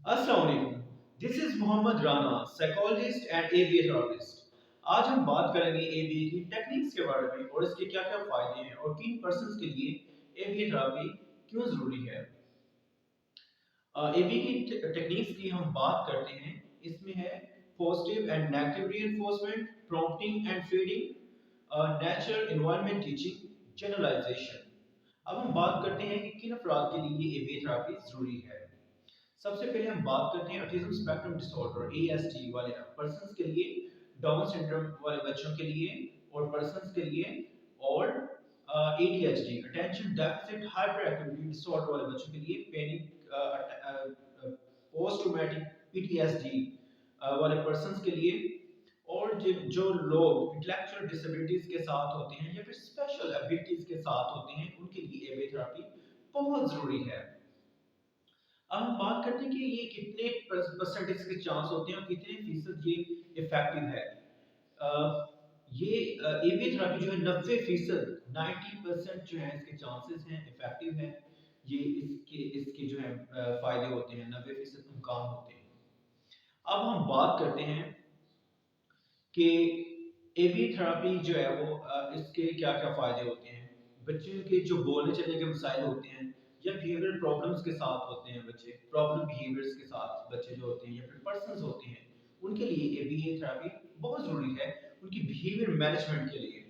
अस्सलाम वालेकुम। This is Mohammad Rana, psychologist and ABA therapist. आज हम बात करेंगे एबीए की टेक्निक्स के बारे में और इसके क्या क्या फायदे हैं और किन पर्सन्स के लिए एबीए थेरेपी क्यों जरूरी है। एबीए की टेक्निक्स की हम बात करते हैं। इसमें है positive and negative reinforcement, prompting and feeding, natural environment teaching, generalisation. अब हम बात करते हैं कि किन अफराद के लिए एबीए थेरेपी जरूरी है। सबसे पहले हम बात करते हैं ऑटिज्म स्पेक्ट्रम डिसऑर्डर एएसडी वाले पर्संस के लिए, डाउन सिंड्रोम वाले बच्चों के लिए और पर्संस के लिए, और ADHD attention deficit hyper activity disorder वाले बच्चों के लिए, पैनिक पोस्ट ट्रॉमेटिक पीटीएसडी वाले पर्संस के लिए, और जो लोग इंटेलेक्चुअल डिसेबिलिटीज के साथ होते हैं या फिर स्पेशल एबिलिटीज के साथ होते हैं उनके लिए एबीए थेरेपी बहुत जरूरी है। अब हम बात करते हैं कि ये कितने परसेंटेज के चांस होते हैं और कितने फीसद ये इफेक्टिव है। अ, ये एबीए थेरेपी जो है 90% 90% जो है इसके चांसेस हैं, इफेक्टिव है। ये इसके जो है फायदे होते हैं, 90% इम्कान होते हैं। अब हम बात करते हैं कि एबीए थेरेपी जो है वो इसके क्या क्या फायदे होते हैं। बच्चों के जो बोलने चलने के मसाइल होते हैं या बिहेवियरल प्रॉब्लम्स के साथ होते हैं, बच्चे प्रॉब्लम बिहेवियर्स के साथ बच्चे जो होते हैं या फिर पर्सन्स होते हैं, उनके लिए एबीए थेरेपी बहुत ज़रूरी है उनकी बिहेवियर मैनेजमेंट के लिए।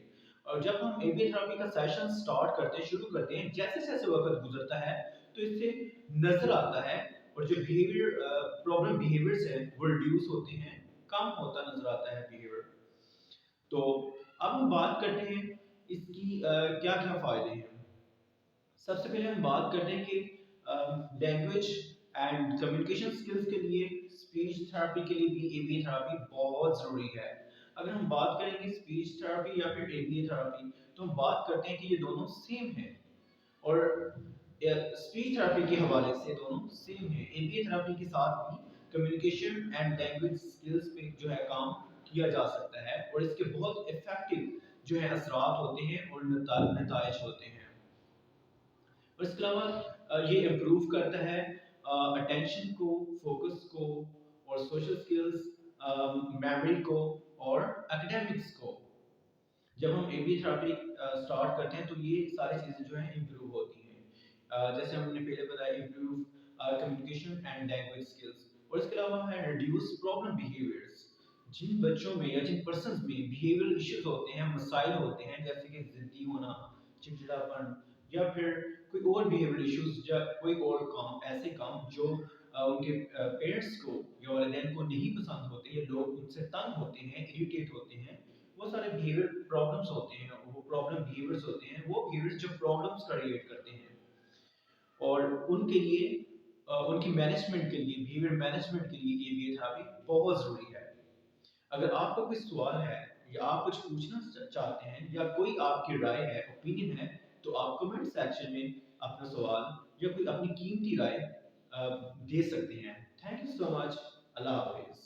और जब हम एबीए थेरेपी का सेशन स्टार्ट करते हैं, शुरू करते हैं, जैसे जैसे वक्त गुजरता है तो इससे नजर आता है और जो बिहेवियर प्रॉब्लम बिहेवियर्स है वो रिड्यूस होते हैं, कम होता नजर आता है बिहेवियर। तो अब हम बात करते हैं इसकी क्या क्या फायदे हैं। सबसे पहले हम बात करते हैं कि लैंग्वेज एंड कम्युनिकेशन स्किल्स के लिए स्पीच थेरेपी के लिए भी एबीए थेरेपी बहुत ज़रूरी है। अगर हम बात करेंगे स्पीच थेरेपी या फिर एबीए थेरेपी तो हम बात करते हैं कि ये दोनों सेम है, और स्पीच थेरेपी के हवाले से दोनों सेम है। एबीए थेरेपी के साथ भी कम्युनिकेशन एंड लैंग्वेज स्किल्स पे जो है काम किया जा सकता है और इसके बहुत इफेक्टिव जो है असरात होते हैं और नताइज होते हैं। और इसके अलावा ये इम्प्रूव करता है अटेंशन को, फोकस को, और सोशल स्किल्स, मेमोरी को, और एकेडमिक्स को। जब हम एबी थेरेपी स्टार्ट करते हैं तो ये सारी चीज़ें जो हैं इम्प्रूव होती हैं। जैसे हमने पहले बताया, improve communication and language skills. और इसके अलावा है रिड्यूस प्रॉब्लम बिहेवियर्स। जिन बच्चों में या जिन पर्सन्स में बिहेवियरल इश्यूज होते हैं, मसाइल होते हैं, जैसे कि जिद्दी होना, चिड़चिड़ापन, या फिर कोई और बिहेवियरल इश्यूज या कोई और काम, ऐसे काम जो उनके पेरेंट्स को या वालिदैन को नहीं पसंद होते, या लोग उनसे तंग होते हैं, इरिटेट होते हैं, वो सारे बिहेवियर प्रॉब्लम्स होते हैं, वो प्रॉब्लम बिहेवियर्स होते हैं, वो बिहेवियर्स जो प्रॉब्लम्स क्रिएट करते हैं। और उनके लिए उनकी मैनेजमेंट के लिए, बिहेवियर मैनेजमेंट के लिए ये थेरेपी बहुत ज़रूरी है। अगर आपका कोई सवाल है या आप कुछ पूछना चाहते हैं या कोई आपकी राय है, ओपिनियन है, तो आप कमेंट सेक्शन में अपना सवाल या कोई अपनी कीमती राय दे सकते हैं। Thank you so much. अल्लाह हाफिज़।